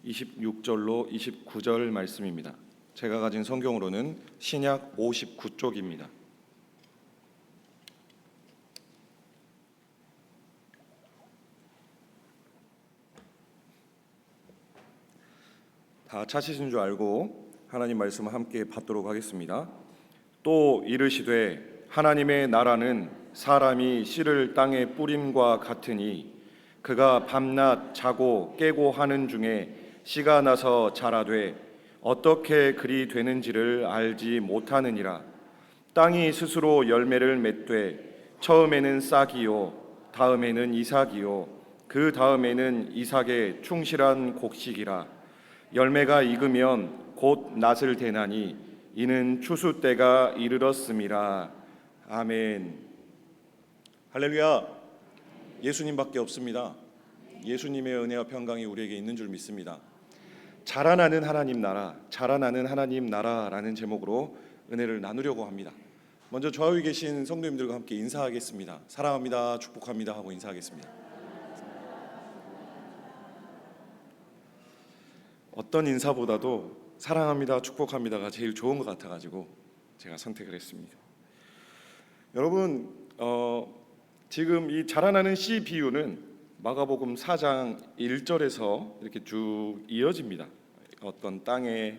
26절로 29절 말씀입니다. 제가 가진 성경으로는 신약 59쪽입니다. 다 찾으신 줄 알고 하나님 말씀을 함께 받도록 하겠습니다. 또 이르시되 하나님의 나라는 사람이 씨를 땅에 뿌림과 같으니 그가 밤낮 자고 깨고 하는 중에 씨가 나서 자라되 어떻게 그리 되는지를 알지 못하느니라. 땅이 스스로 열매를 맺되 처음에는 싹이요 다음에는 이삭이요 그 다음에는 이삭의 충실한 곡식이라. 열매가 익으면 곧 낫을 대나니 이는 추수 때가 이르렀음이라. 아멘. 할렐루야. 예수님밖에 없습니다. 예수님의 은혜와 평강이 우리에게 있는 줄 믿습니다. 자라나는 하나님 나라, 자라나는 하나님 나라라는 제목으로 은혜를 나누려고 합니다. 먼저 저 위에 계신 성도님들과 함께 인사하겠습니다. 사랑합니다, 축복합니다 하고 인사하겠습니다. 어떤 인사보다도 사랑합니다, 축복합니다가 제일 좋은 것 같아가지고 제가 선택을 했습니다. 여러분, 지금 이 자라나는 씨 비유는 마가복음 4장 1절에서 이렇게 쭉 이어집니다. 어떤 땅에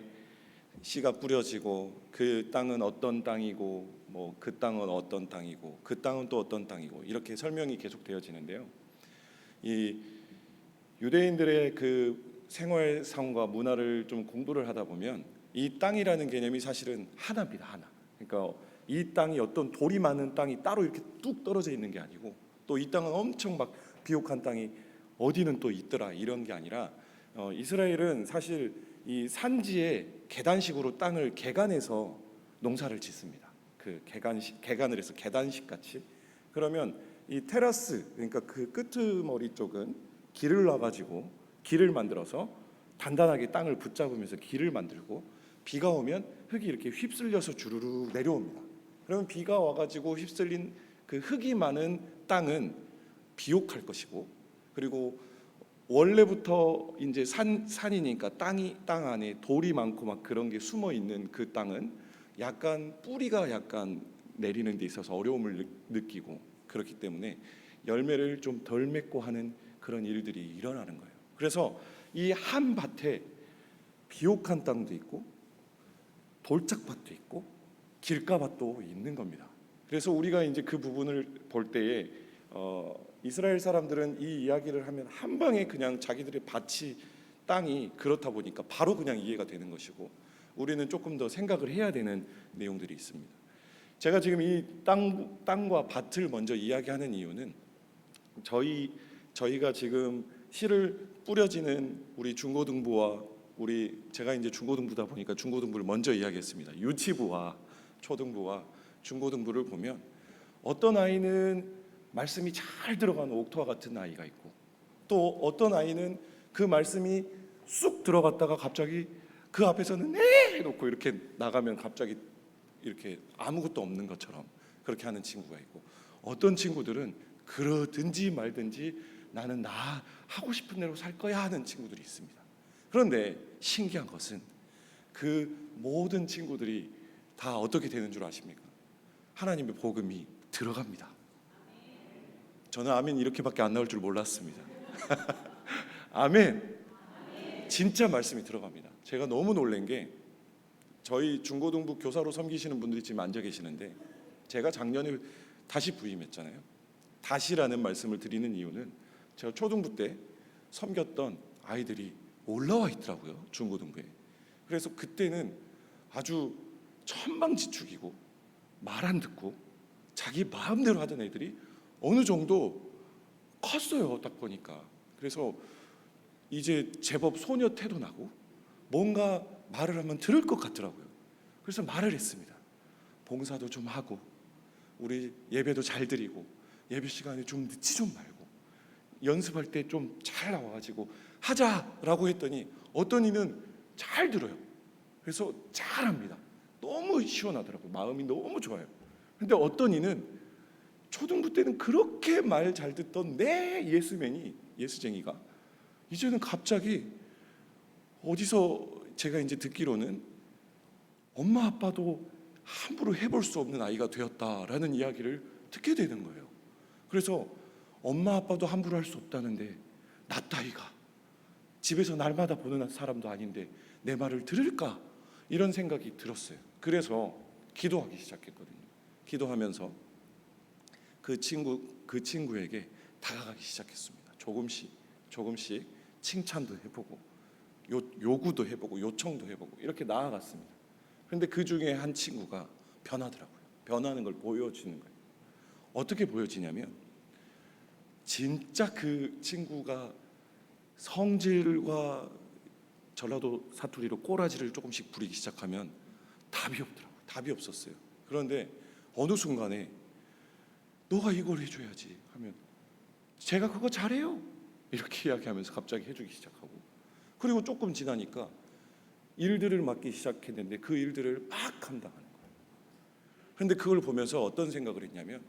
씨가 뿌려지고 그 땅은 어떤 땅이고 뭐 그 땅은 어떤 땅이고 그 땅은 또 어떤 땅이고 이렇게 설명이 계속 되어지는데요. 이 유대인들의 그 생활상과 문화를 좀 공부를 하다 보면 이 땅이라는 개념이 사실은 하나입니다. 하나. 그러니까 이 땅이 어떤 돌이 많은 땅이 따로 이렇게 뚝 떨어져 있는 게 아니고 또 이 땅은 엄청 막 비옥한 땅이 어디는 또 있더라 이런 게 아니라 이스라엘은 사실 이 산지에 계단식으로 땅을 개간해서 농사를 짓습니다. 그 개간을 해서 계단식 같이. 그러면 이 테라스 그러니까 그 끄트머리 쪽은 길을 놔가지고 길을 만들어서 단단하게 땅을 붙잡으면서 길을 만들고 비가 오면 흙이 이렇게 휩쓸려서 주르르 내려옵니다. 그러면 비가 와가지고 휩쓸린 그 흙이 많은 땅은 비옥할 것이고 그리고 원래부터 이제 산이니까 땅 안에 돌이 많고 막 그런 게 숨어 있는 그 땅은 약간 뿌리가 약간 내리는 데 있어서 어려움을 느끼고 그렇기 때문에 열매를 좀 덜 맺고 하는 그런 일들이 일어나는 거예요. 그래서 이 한 밭에 비옥한 땅도 있고 돌짝밭도 있고 길가밭도 있는 겁니다. 그래서 우리가 이제 그 부분을 볼 때에 이스라엘 사람들은 이 이야기를 하면 한 방에 그냥 자기들의 밭이 땅이 그렇다 보니까 바로 그냥 이해가 되는 것이고 우리는 조금 더 생각을 해야 되는 내용들이 있습니다. 제가 지금 이 땅과 밭을 먼저 이야기하는 이유는 저희가 지금 씨를 뿌려지는 우리 중고등부와 제가 이제 중고등부다 보니까 중고등부를 먼저 이야기했습니다. 유치부와 초등부와 중고등부를 보면 어떤 아이는 말씀이 잘 들어가는 옥토와 같은 아이가 있고 또 어떤 아이는 그 말씀이 쑥 들어갔다가 갑자기 그 앞에서는 네 해놓고 이렇게 나가면 갑자기 이렇게 아무것도 없는 것처럼 그렇게 하는 친구가 있고 어떤 친구들은 그러든지 말든지 나는 나 하고 싶은 대로 살 거야 하는 친구들이 있습니다. 그런데 신기한 것은 그 모든 친구들이 다 어떻게 되는 줄 아십니까? 하나님의 복음이 들어갑니다. 저는 아멘 이렇게밖에 안 나올 줄 몰랐습니다. 아멘. 진짜 말씀이 들어갑니다. 제가 너무 놀란 게 저희 중고등부 교사로 섬기시는 분들이 지금 앉아 계시는데 제가 작년에 다시 부임했잖아요. 다시라는 말씀을 드리는 이유는 제가 초등부 때 섬겼던 아이들이 올라와 있더라고요. 중고등부에. 그래서 그때는 아주 천방지축이고 말 안 듣고 자기 마음대로 하던 애들이 어느 정도 컸어요. 딱 보니까. 그래서 이제 제법 소녀 태도 나고 뭔가 말을 하면 들을 것 같더라고요. 그래서 말을 했습니다. 봉사도 좀 하고 우리 예배도 잘 드리고 예배 시간에 좀 늦지 좀 말고 연습할 때 좀 잘 나와가지고 하자라고 했더니 어떤 이는 잘 들어요. 그래서 잘합니다. 너무 시원하더라고요. 마음이 너무 좋아요. 근데 어떤 이는 초등부 때는 그렇게 말 잘 듣던 내 예수쟁이가 이제는 갑자기 어디서 제가 이제 듣기로는 엄마 아빠도 함부로 해볼 수 없는 아이가 되었다라는 이야기를 듣게 되는 거예요. 그래서 엄마 아빠도 함부로 할 수 없다는데 나 따위가 집에서 날마다 보는 사람도 아닌데 내 말을 들을까? 이런 생각이 들었어요. 그래서 기도하기 시작했거든요. 기도하면서 그 친구에게 다가가기 시작했습니다. 조금씩 칭찬도 해보고 요구도 해보고 요청도 해보고 이렇게 나아갔습니다. 그런데 그 중에 한 친구가 변하더라고요. 변하는 걸 보여주는 거예요. 어떻게 보여지냐면 진짜 그 친구가 성질과 전라도 사투리로 꼬라지를 조금씩 부리기 시작하면 답이 없더라고요. 답이 없었어요. 그런데 어느 순간에 너가 이걸 해줘야지 하면 제가 그거 잘해요 이렇게 이야기하면서 갑자기 해주기 시작하고, 그리고 조금 지나니까 일들을 맡기 시작했는데 그 일들을 막 감당하는 거예요. 그런데 그걸 보면서 어떤 생각을 했냐면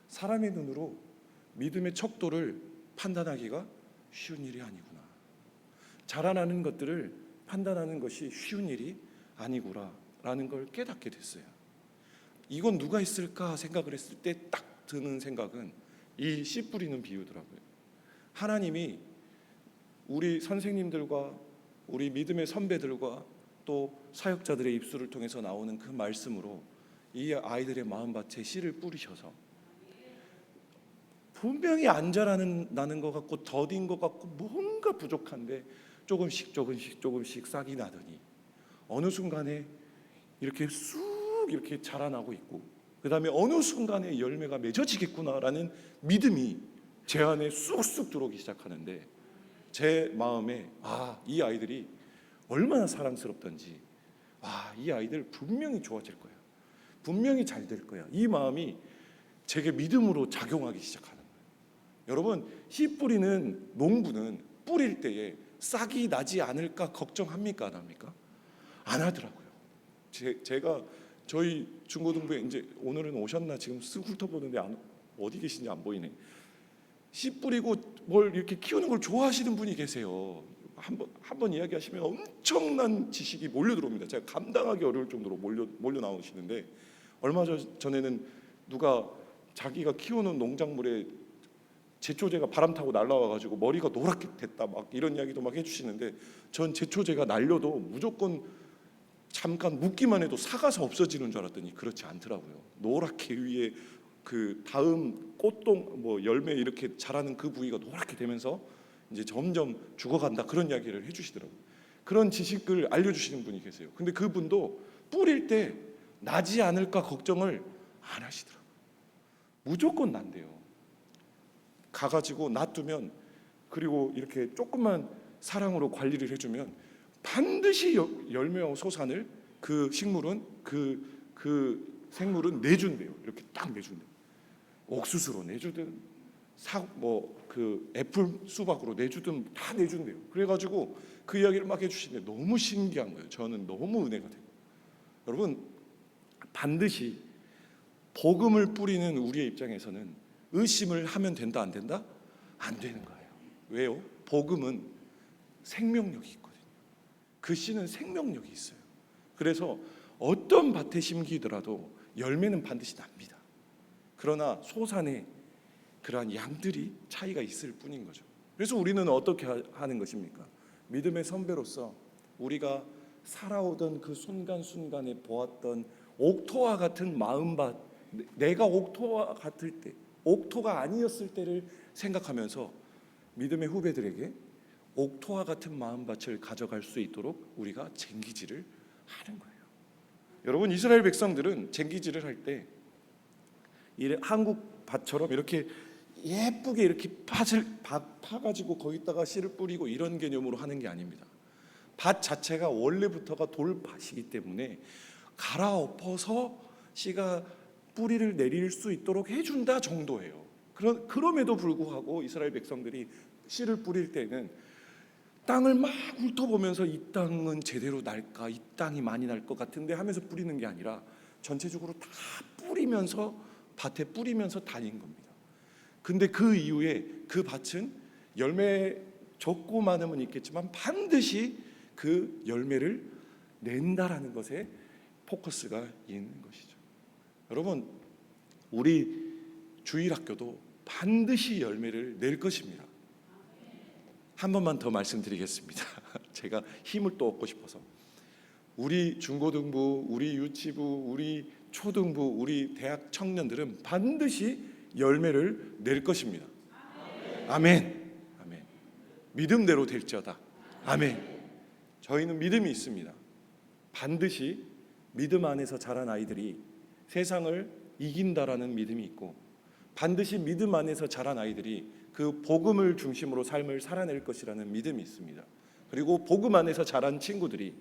사람의 눈으로 믿음의 척도를 판단하기가 쉬운 일이 아니구나. 자라나는 것들을 판단하는 것이 쉬운 일이 아니구나라는 걸 깨닫게 됐어요. 이건 누가 했을까 생각을 했을 때 딱 드는 생각은 이 씨 뿌리는 비유더라고요. 하나님이 우리 선생님들과 우리 믿음의 선배들과 또 사역자들의 입술을 통해서 나오는 그 말씀으로 이 아이들의 마음밭에 씨를 뿌리셔서 분명히 안 자라는 것 같고 더딘 것 같고 뭔가 부족한데 조금씩 싹이 나더니 어느 순간에 이렇게 쑥 이렇게 자라나고 있고, 그 다음에 어느 순간에 열매가 맺어지겠구나라는 믿음이 제 안에 쑥쑥 들어오기 시작하는데 제 마음에 이 아이들이 얼마나 사랑스럽던지, 이 아이들 분명히 좋아질 거야, 분명히 잘 될 거야, 이 마음이 제게 믿음으로 작용하기 시작하는 거예요. 여러분, 씨 뿌리는 농부는 뿌릴 때에 싹이 나지 않을까 걱정합니까? 안 합니까? 안 하더라고요. 제가 저희 중고등부에 이제 오늘은 오셨나 지금 쓱 훑어보는데 어디 계신지 안 보이네. 씨 뿌리고 뭘 이렇게 키우는 걸 좋아하시는 분이 계세요. 한번 이야기하시면 엄청난 지식이 몰려 들어옵니다. 제가 감당하기 어려울 정도로 몰려 나오시는데, 얼마 전에는 누가 자기가 키우는 농작물에 제초제가 바람 타고 날라와가지고 머리가 노랗게 됐다 막 이런 이야기도 막 해주시는데, 전 제초제가 날려도 무조건 잠깐 묻기만 해도 사가서 없어지는 줄 알았더니 그렇지 않더라고요. 노랗게 위에 그 다음 꽃동 열매 이렇게 자라는 그 부위가 노랗게 되면서 이제 점점 죽어간다, 그런 이야기를 해주시더라고요. 그런 지식을 알려주시는 분이 계세요. 근데 그분도 뿌릴 때 나지 않을까 걱정을 안 하시더라고요. 무조건 난대요. 가가지고 놔두면, 그리고 이렇게 조금만 사랑으로 관리를 해주면 반드시 열매와 소산을 그 식물은 그 생물은 내준대요. 이렇게 딱 내준대요. 옥수수로 내주든 그 애플 수박으로 내주든 다 내준대요. 그래가지고 그 이야기를 막 해주시는데 너무 신기한 거예요. 저는 너무 은혜가 되고. 여러분, 반드시 복음을 뿌리는 우리의 입장에서는 의심을 하면 된다 안 된다? 안 되는 거예요. 왜요? 복음은 생명력이 있거든요. 그 씨는 생명력이 있어요. 그래서 어떤 밭에 심기더라도 열매는 반드시 납니다. 그러나 소산에 그러한 양들이 차이가 있을 뿐인 거죠. 그래서 우리는 어떻게 하는 것입니까? 믿음의 선배로서 우리가 살아오던 그 순간순간에 보았던 옥토와 같은 마음밭, 내가 옥토와 같을 때, 옥토가 아니었을 때를 생각하면서 믿음의 후배들에게 옥토와 같은 마음밭을 가져갈 수 있도록 우리가 쟁기질을 하는 거예요. 여러분, 이스라엘 백성들은 쟁기질을 할 때 한국 밭처럼 이렇게 예쁘게 이렇게 밭을 파가지고 거기다가 씨를 뿌리고 이런 개념으로 하는 게 아닙니다. 밭 자체가 원래부터가 돌밭이기 때문에 갈아엎어서 씨가 뿌리를 내릴 수 있도록 해준다 정도예요. 그럼에도 불구하고 이스라엘 백성들이 씨를 뿌릴 때는 땅을 막 훑어보면서 이 땅은 제대로 날까, 이 땅이 많이 날 것 같은데 하면서 뿌리는 게 아니라 전체적으로 다 뿌리면서 밭에 뿌리면서 다닌 겁니다. 근데 그 이후에 그 밭은 열매 적고 많음은 있겠지만 반드시 그 열매를 낸다라는 것에 포커스가 있는 것이죠. 여러분, 우리 주일학교도 반드시 열매를 낼 것입니다. 한 번만 더 말씀드리겠습니다. 제가 힘을 또 얻고 싶어서. 우리 중고등부, 우리 유치부, 우리 초등부, 우리 대학 청년들은 반드시 열매를 낼 것입니다. 아멘. 아멘. 믿음대로 될지어다. 아멘. 저희는 믿음이 있습니다. 반드시 믿음 안에서 자란 아이들이 세상을 이긴다라는 믿음이 있고, 반드시 믿음 안에서 자란 아이들이 그 복음을 중심으로 삶을 살아낼 것이라는 믿음이 있습니다. 그리고 복음 안에서 자란 친구들이,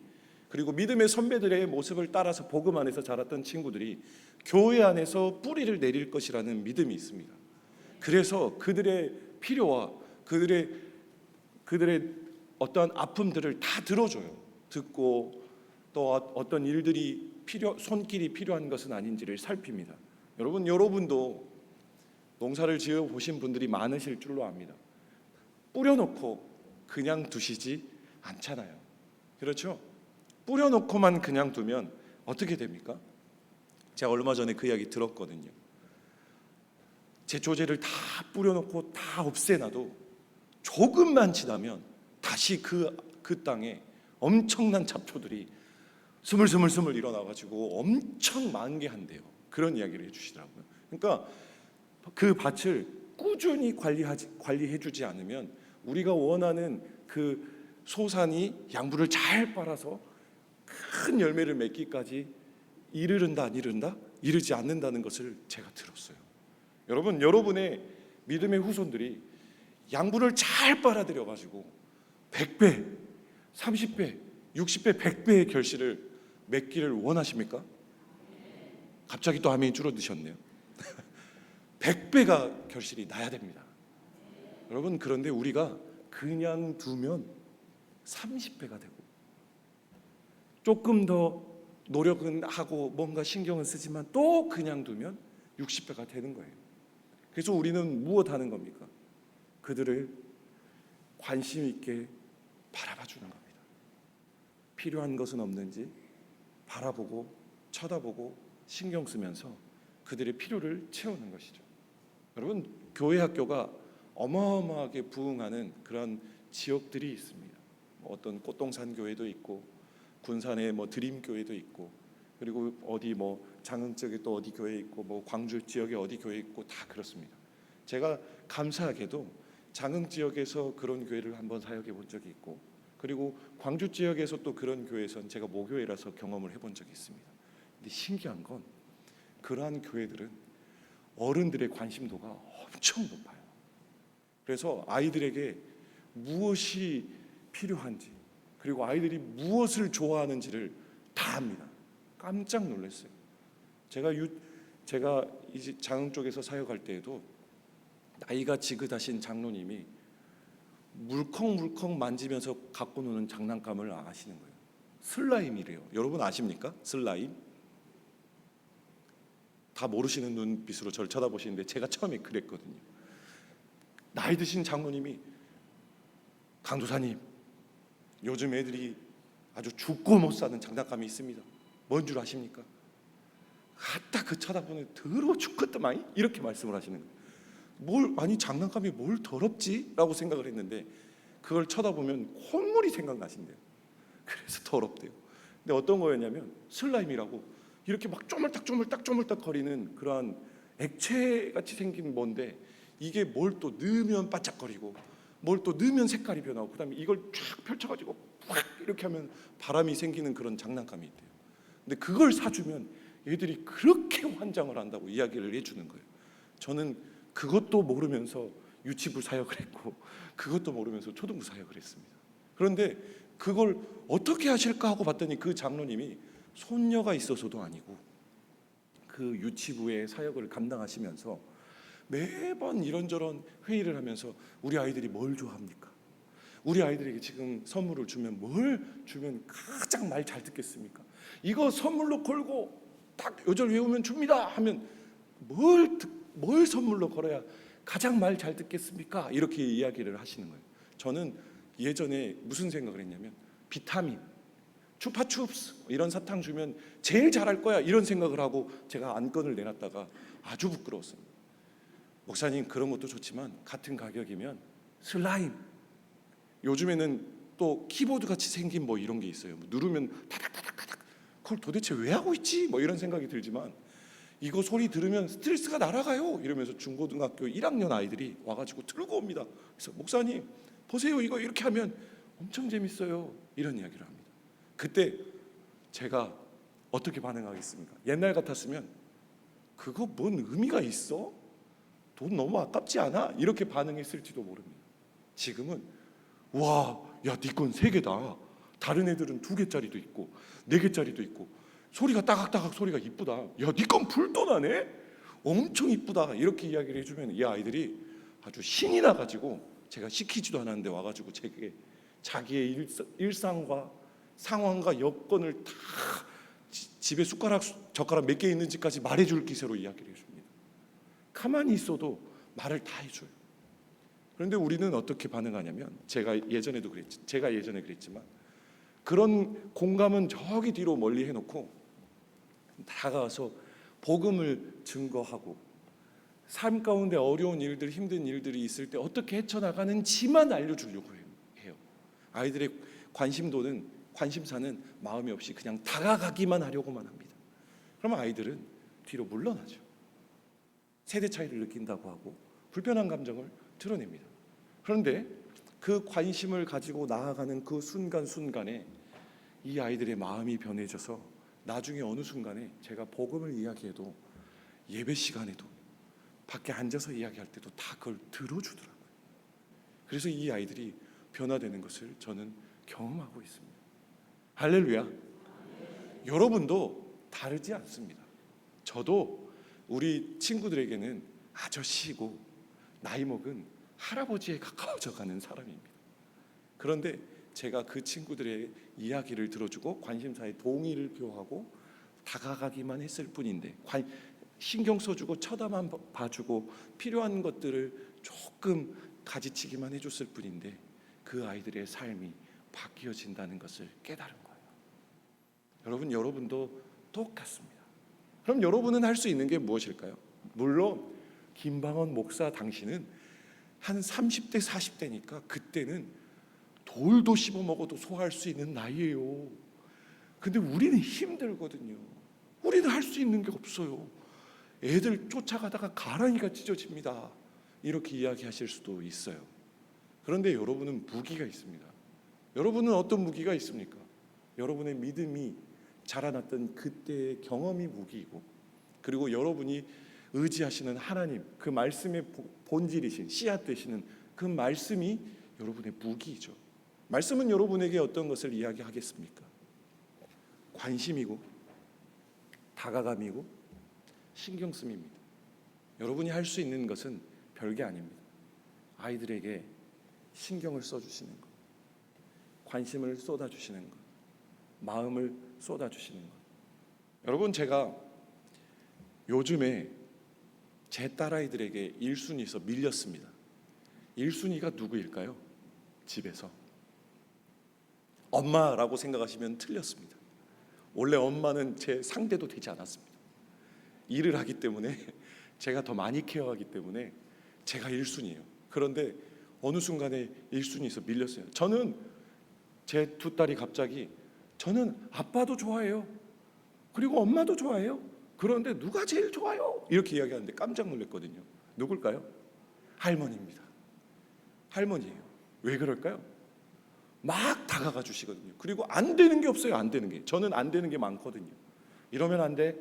그리고 믿음의 선배들의 모습을 따라서 복음 안에서 자랐던 친구들이 교회 안에서 뿌리를 내릴 것이라는 믿음이 있습니다. 그래서 그들의 필요와 그들의 어떠한 아픔들을 다 들어줘요. 듣고 또 어떤 일들이 손길이 필요한 것은 아닌지를 살핍니다. 여러분도 농사를 지어 보신 분들이 많으실 줄로 압니다. 뿌려놓고 그냥 두시지 않잖아요. 그렇죠? 뿌려놓고만 그냥 두면 어떻게 됩니까? 제가 얼마 전에 그 이야기 들었거든요. 제초제를 다 뿌려놓고 다 없애놔도 조금만 지나면 다시 그 땅에 엄청난 잡초들이 스물스물 일어나가지고 엄청 만개한대요. 그런 이야기를 해주시더라고요. 그러니까 그 밭을 꾸준히 관리해주지 않으면 우리가 원하는 그 소산이 양분을 잘 빨아서 큰 열매를 맺기까지 이르지 않는다는 것을 제가 들었어요. 여러분의 믿음의 후손들이 양분을 잘 빨아들여 가지고 100배, 30배, 60배, 100배의 결실을 맺기를 원하십니까? 갑자기 또 아멘이 줄어드셨네요. 100배가 결실이 나야 됩니다. 여러분, 그런데 우리가 그냥 두면 30배가 되고, 조금 더 노력은 하고 뭔가 신경을 쓰지만 또 그냥 두면 60배가 되는 거예요. 그래서 우리는 무엇 하는 겁니까? 그들을 관심 있게 바라봐 주는 겁니다. 필요한 것은 없는지 바라보고 쳐다보고 신경 쓰면서 그들의 필요를 채우는 것이죠. 여러분, 교회 학교가 어마어마하게 부흥하는 그런 지역들이 있습니다. 어떤 꽃동산 교회도 있고, 군산에 드림 교회도 있고, 그리고 어디 장흥 쪽에 또 어디 교회 있고, 광주 지역에 어디 교회 있고, 다 그렇습니다. 제가 감사하게도 장흥 지역에서 그런 교회를 한번 사역해 본 적이 있고, 그리고 광주 지역에서 또 그런 교회에선 제가 모교회라서 경험을 해본 적이 있습니다. 근데 신기한 건 그러한 교회들은 어른들의 관심도가 엄청 높아요. 그래서 아이들에게 무엇이 필요한지, 그리고 아이들이 무엇을 좋아하는지를 다 압니다. 깜짝 놀랐어요. 제가 이제 장흥 쪽에서 사역할 때에도 나이가 지긋하신 장로님이 물컹물컹 만지면서 갖고 노는 장난감을 아시는 거예요. 슬라임이래요. 여러분 아십니까? 슬라임? 다 모르시는 눈빛으로 저를 쳐다보시는데 제가 처음에 그랬거든요. 나이 드신 장로님이, 강도사님, 요즘 애들이 아주 죽고 못 사는 장난감이 있습니다. 뭔 줄 아십니까? 아따 그 쳐다보는 더러워 죽겠더만, 이렇게 말씀을 하시는 거예요. 아니 장난감이 뭘 더럽지? 라고 생각을 했는데 그걸 쳐다보면 콧물이 생각나신대요. 그래서 더럽대요. 근데 어떤 거였냐면 슬라임이라고 이렇게 막 쪼물딱 거리는 그러한 액체같이 생긴 뭔데, 이게 뭘 또 넣으면 반짝거리고 뭘 또 넣으면 색깔이 변하고, 그다음에 이걸 쫙 펼쳐가지고 팍 이렇게 하면 바람이 생기는 그런 장난감이 있대요. 근데 그걸 사주면 애들이 그렇게 환장을 한다고 이야기를 해주는 거예요. 저는 그것도 모르면서 유치부 사역을 했고, 그것도 모르면서 초등부 사역을 했습니다. 그런데 그걸 어떻게 하실까 하고 봤더니 그 장로님이 손녀가 있어서도 아니고 그 유치부의 사역을 감당하시면서 매번 이런저런 회의를 하면서 우리 아이들이 뭘 좋아합니까? 우리 아이들에게 지금 선물을 주면 뭘 주면 가장 말 잘 듣겠습니까? 이거 선물로 걸고 딱 요절 외우면 줍니다 하면 뭘 선물로 걸어야 가장 말 잘 듣겠습니까? 이렇게 이야기를 하시는 거예요. 저는 예전에 무슨 생각을 했냐면 비타민, 추파춥스 이런 사탕 주면 제일 잘할 거야 이런 생각을 하고 제가 안건을 내놨다가 아주 부끄러웠습니다. 목사님 그런 것도 좋지만 같은 가격이면 슬라임, 요즘에는 또 키보드 같이 생긴 뭐 이런 게 있어요. 뭐 누르면 타닥타닥타닥, 그걸 도대체 왜 하고 있지? 뭐 이런 생각이 들지만 이거 소리 들으면 스트레스가 날아가요 이러면서 중고등학교 1학년 아이들이 와가지고 들고 옵니다. 그래서 목사님 보세요, 이거 이렇게 하면 엄청 재밌어요 이런 이야기를 합니다. 그때 제가 어떻게 반응하겠습니까? 옛날 같았으면 그거 뭔 의미가 있어? 돈 너무 아깝지 않아? 이렇게 반응했을지도 모릅니다. 지금은 와, 야, 네 건 3개다. 다른 애들은 2개짜리도 있고 4개짜리도 있고 소리가 따각따각 소리가 이쁘다. 야, 네 건 불도 나네? 엄청 이쁘다. 이렇게 이야기를 해주면 이 아이들이 아주 신이 나가지고 제가 시키지도 않았는데 와가지고 제게 자기의 일상과 상황과 여건을 다 집에 숟가락 젓가락 몇 개 있는지까지 말해줄 기세로 이야기를 해줍니다. 가만히 있어도 말을 다 해줘요. 그런데 우리는 어떻게 반응하냐면 제가 예전에 그랬지만 그런 공감은 저기 뒤로 멀리 해놓고 다가와서 복음을 증거하고 삶 가운데 어려운 일들, 힘든 일들이 있을 때 어떻게 헤쳐나가는지만 알려주려고 해요. 아이들의 관심사는 마음이 없이 그냥 다가가기만 하려고만 합니다. 그러면 아이들은 뒤로 물러나죠. 세대 차이를 느낀다고 하고 불편한 감정을 드러냅니다. 그런데 그 관심을 가지고 나아가는 그 순간순간에 이 아이들의 마음이 변해져서 나중에 어느 순간에 제가 복음을 이야기해도 예배 시간에도 밖에 앉아서 이야기할 때도 다 그걸 들어주더라고요. 그래서 이 아이들이 변화되는 것을 저는 경험하고 있습니다. 할렐루야. 여러분도 다르지 않습니다. 저도 우리 친구들에게는 아저씨고 나이 먹은 할아버지에 가까워져 가는 사람입니다. 그런데 제가 그 친구들의 이야기를 들어주고 관심사에 동의를 표하고 다가가기만 했을 뿐인데 신경 써주고 쳐다만 봐주고 필요한 것들을 조금 가지치기만 해줬을 뿐인데 그 아이들의 삶이 바뀌어진다는 것을 깨달은 거예요. 여러분도 똑같습니다. 그럼 여러분은 할 수 있는 게 무엇일까요? 물론 김방원 목사 당신은 한 30대 40대니까 그때는 돌도 씹어 먹어도 소화할 수 있는 나이예요. 근데 우리는 힘들거든요. 우리는 할 수 있는 게 없어요. 애들 쫓아가다가 가랑이가 찢어집니다. 이렇게 이야기하실 수도 있어요. 그런데 여러분은 무기가 있습니다. 여러분은 어떤 무기가 있습니까? 여러분의 믿음이 자라났던 그때의 경험이 무기이고, 그리고 여러분이 의지하시는 하나님, 그 말씀의 본질이신 씨앗 되시는 그 말씀이 여러분의 무기이죠. 말씀은 여러분에게 어떤 것을 이야기하겠습니까? 관심이고 다가감이고 신경 쓰입니다. 여러분이 할 수 있는 것은 별게 아닙니다. 아이들에게 신경을 써주시는 것, 관심을 쏟아주시는 것, 마음을 쏟아주시는 것. 여러분, 제가 요즘에 제 딸아이들에게 1순위에서 밀렸습니다. 1순위가 누구일까요? 집에서 엄마라고 생각하시면 틀렸습니다. 원래 엄마는 제 상대도 되지 않았습니다. 일을 하기 때문에 제가 더 많이 케어하기 때문에 제가 1순위예요. 그런데 어느 순간에 1순위에서 밀렸어요. 저는 제 2딸이 갑자기 저는 아빠도 좋아해요. 그리고 엄마도 좋아해요. 그런데 누가 제일 좋아요? 이렇게 이야기하는데 깜짝 놀랐거든요. 누굴까요? 할머니입니다. 할머니예요. 왜 그럴까요? 막 다가가 주시거든요. 그리고 안 되는 게 없어요. 안 되는 게. 저는 안 되는 게 많거든요. 이러면 안 돼.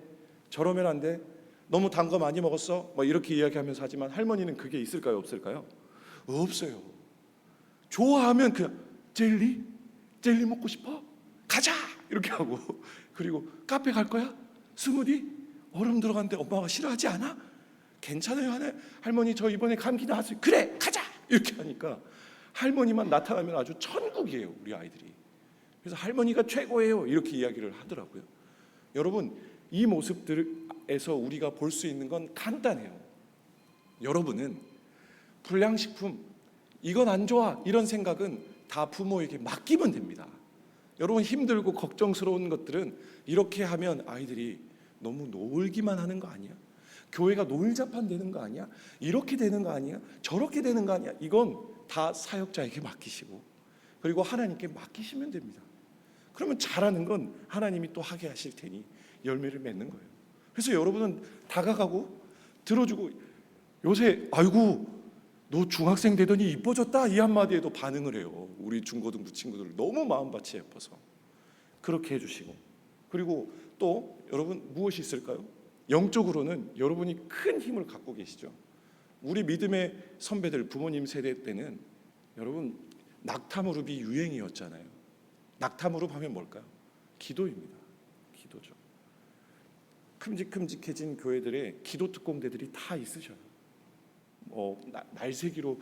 저러면 안 돼. 너무 단 거 많이 먹었어. 뭐 이렇게 이야기하면서 하지만 할머니는 그게 있을까요? 없을까요? 없어요. 좋아하면 그냥 젤리 먹고 싶어? 가자! 이렇게 하고, 그리고 카페 갈 거야? 스무디? 얼음 들어갔는데 엄마가 싫어하지 않아? 괜찮아요. 할머니 저 이번에 감기 나왔어요. 그래 가자! 이렇게 하니까 할머니만 나타나면 아주 천국이에요, 우리 아이들이. 그래서 할머니가 최고예요 이렇게 이야기를 하더라고요. 여러분, 이 모습들에서 우리가 볼 수 있는 건 간단해요. 여러분은 불량식품 이건 안 좋아, 이런 생각은 다 부모에게 맡기면 됩니다. 여러분 힘들고 걱정스러운 것들은 이렇게 하면 아이들이 너무 놀기만 하는 거 아니야? 교회가 놀자판 되는 거 아니야? 이렇게 되는 거 아니야? 저렇게 되는 거 아니야? 이건 다 사역자에게 맡기시고 그리고 하나님께 맡기시면 됩니다. 그러면 잘하는 건 하나님이 또 하게 하실 테니 열매를 맺는 거예요. 그래서 여러분은 다가가고 들어주고, 요새 아이고 너 중학생 되더니 이뻐졌다 이 한마디에도 반응을 해요. 우리 중고등부 친구들 너무 마음밭이 예뻐서 그렇게 해주시고, 그리고 또 여러분 무엇이 있을까요? 영적으로는 여러분이 큰 힘을 갖고 계시죠. 우리 믿음의 선배들 부모님 세대 때는 여러분 낙타무릎이 유행이었잖아요. 낙타무릎 하면 뭘까요? 기도입니다. 기도죠. 큼직큼직해진 교회들의 기도 특공대들이 다 있으셔요. 날새기로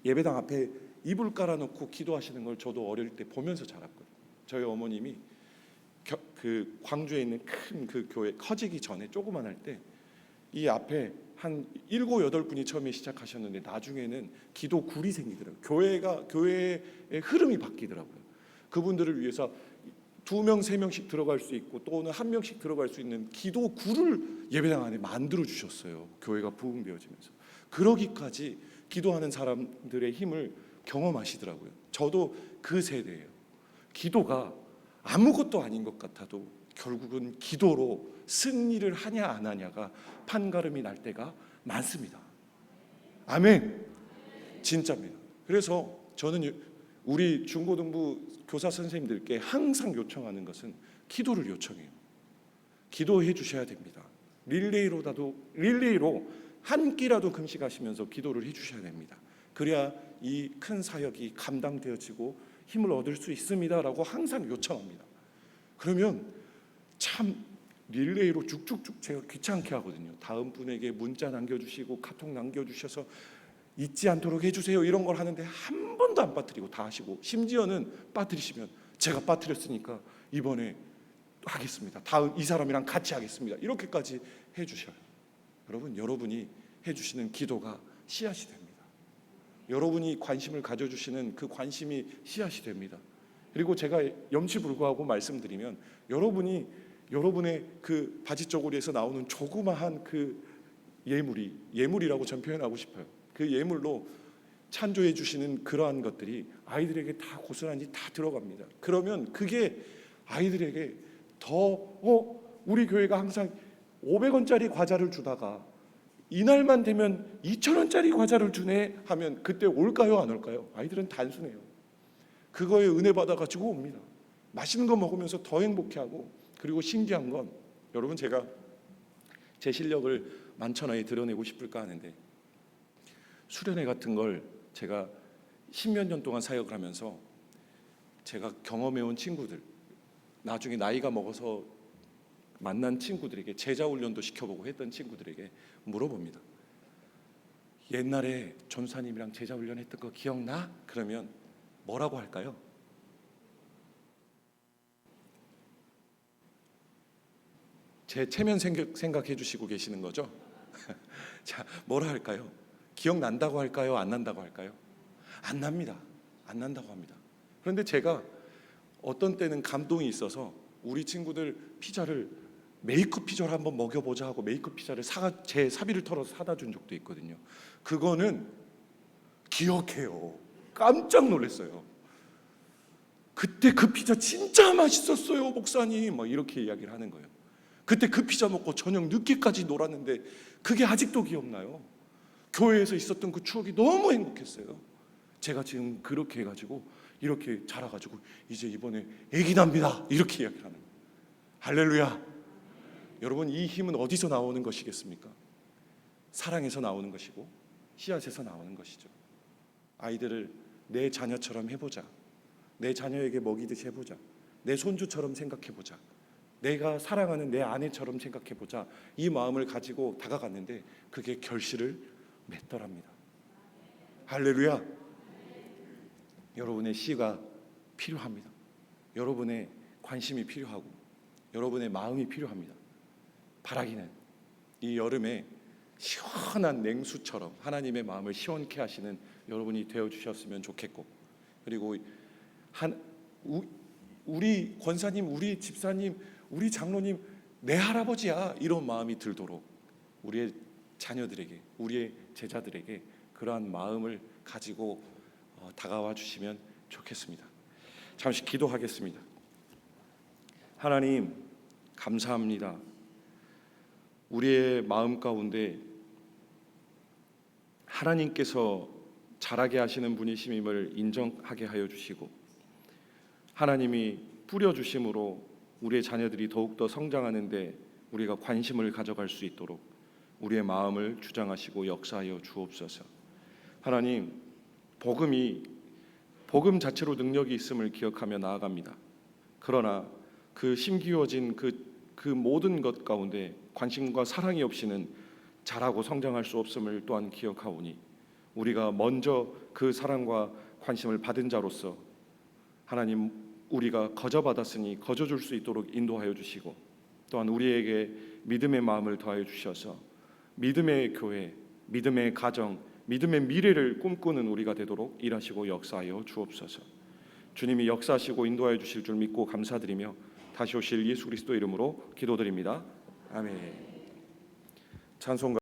예배당 앞에 이불 깔아놓고 기도하시는 걸 저도 어릴 때 보면서 자랐거든요. 저희 어머님이 그 광주에 있는 큰 그 교회 커지기 전에 조그만 할 때 이 앞에 한 7, 8분이 처음에 시작하셨는데 나중에는 기도 굴이 생기더라고요. 교회의 흐름이 바뀌더라고요. 그분들을 위해서 2명, 3명씩 들어갈 수 있고 또는 1명씩 들어갈 수 있는 기도 굴을 예배당 안에 만들어 주셨어요. 교회가 부흥되어지면서. 그러기까지 기도하는 사람들의 힘을 경험하시더라고요. 저도 그 세대예요. 기도가 아무것도 아닌 것 같아도 결국은 기도로 승리를 하냐 안 하냐가 판가름이 날 때가 많습니다. 아멘. 진짜입니다. 그래서 저는 우리 중고등부 교사 선생님들께 항상 요청하는 것은 기도를 요청해요. 기도해 주셔야 됩니다. 릴레이로 한 끼라도 금식하시면서 기도를 해 주셔야 됩니다. 그래야 이 큰 사역이 감당되어지고 힘을 얻을 수 있습니다라고 항상 요청합니다. 그러면 참 릴레이로 쭉쭉쭉 제가 귀찮게 하거든요. 다음 분에게 문자 남겨주시고 카톡 남겨주셔서 잊지 않도록 해주세요 이런 걸 하는데 한 번도 안 빠뜨리고 다 하시고, 심지어는 빠뜨리시면 제가 빠뜨렸으니까 이번에 하겠습니다. 다음 이 사람이랑 같이 하겠습니다. 이렇게까지 해주셔요. 여러분, 여러분이 해주시는 기도가 씨앗이 됩니다. 여러분이 관심을 가져주시는 그 관심이 씨앗이 됩니다. 그리고 제가 염치불구하고 말씀드리면 여러분의 그 바지 쪼고리에서 나오는 조그마한 그 예물이라고 전 표현하고 싶어요. 그 예물로 찬조해 주시는 그러한 것들이 아이들에게 다 고스란히 다 들어갑니다. 그러면 그게 아이들에게 우리 교회가 항상 500원짜리 과자를 주다가 이날만 되면 2,000원짜리 과자를 주네 하면 그때 올까요 안 올까요? 아이들은 단순해요. 그거에 은혜 받아가지고 옵니다. 맛있는 거 먹으면서 더 행복해하고, 그리고 신기한 건 여러분, 제가 제 실력을 만천하에 드러내고 싶을까 하는데 수련회 같은 걸 제가 10몇 년 동안 사역을 하면서 제가 경험해온 친구들, 나중에 나이가 먹어서 만난 친구들에게 제자 훈련도 시켜보고 했던 친구들에게 물어봅니다. 옛날에 전사님이랑 제자 훈련했던 거 기억나? 그러면 뭐라고 할까요? 제 체면 생각해 주시고 계시는 거죠? 자, 뭐라 할까요? 기억난다고 할까요? 안 난다고 할까요? 안 납니다. 안 난다고 합니다. 그런데 제가 어떤 때는 감동이 있어서 우리 친구들 피자를 메이커 피자를 한번 먹여보자 하고 메이커 피자를 제 사비를 털어서 사다 준 적도 있거든요. 그거는 기억해요. 깜짝 놀랐어요. 그때 그 피자 진짜 맛있었어요, 목사님. 막 이렇게 이야기를 하는 거예요. 그때 그 피자 먹고 저녁 늦게까지 놀았는데 그게 아직도 기억나요. 교회에서 있었던 그 추억이 너무 행복했어요. 제가 지금 그렇게 해가지고 이렇게 자라가지고 이제 이번에 애기 납니다 이렇게 이야기를 하는 거예요. 할렐루야. 여러분, 이 힘은 어디서 나오는 것이겠습니까? 사랑에서 나오는 것이고 씨앗에서 나오는 것이죠. 아이들을 내 자녀처럼 해보자. 내 자녀에게 먹이듯이 해보자. 내 손주처럼 생각해보자. 내가 사랑하는 내 아내처럼 생각해보자. 이 마음을 가지고 다가갔는데 그게 결실을 맺더랍니다. 할렐루야. 여러분의 씨가 필요합니다. 여러분의 관심이 필요하고 여러분의 마음이 필요합니다. 바라기는 이 여름에 시원한 냉수처럼 하나님의 마음을 시원케 하시는 여러분이 되어 주셨으면 좋겠고, 그리고 우리 권사님, 우리 집사님, 우리 장로님 내 할아버지야 이런 마음이 들도록 우리의 자녀들에게, 우리의 제자들에게 그러한 마음을 가지고 다가와 주시면 좋겠습니다. 잠시 기도하겠습니다. 하나님 감사합니다. 우리의 마음 가운데 하나님께서 자라게 하시는 분이심을 인정하게 하여 주시고, 하나님이 뿌려 주심으로 우리의 자녀들이 더욱더 성장하는데 우리가 관심을 가져갈 수 있도록 우리의 마음을 주장하시고 역사하여 주옵소서. 하나님, 복음 자체로 능력이 있음을 기억하며 나아갑니다. 그러나 그 심기어진 그 모든 것 가운데 관심과 사랑이 없이는 자라고 성장할 수 없음을 또한 기억하오니, 우리가 먼저 그 사랑과 관심을 받은 자로서 하나님, 우리가 거저받았으니 거저줄 수 있도록 인도하여 주시고, 또한 우리에게 믿음의 마음을 더하여 주셔서 믿음의 교회, 믿음의 가정, 믿음의 미래를 꿈꾸는 우리가 되도록 일하시고 역사하여 주옵소서. 주님이 역사하시고 인도하여 주실 줄 믿고 감사드리며 다시 오실 예수 그리스도 이름으로 기도드립니다. 아멘. 찬송가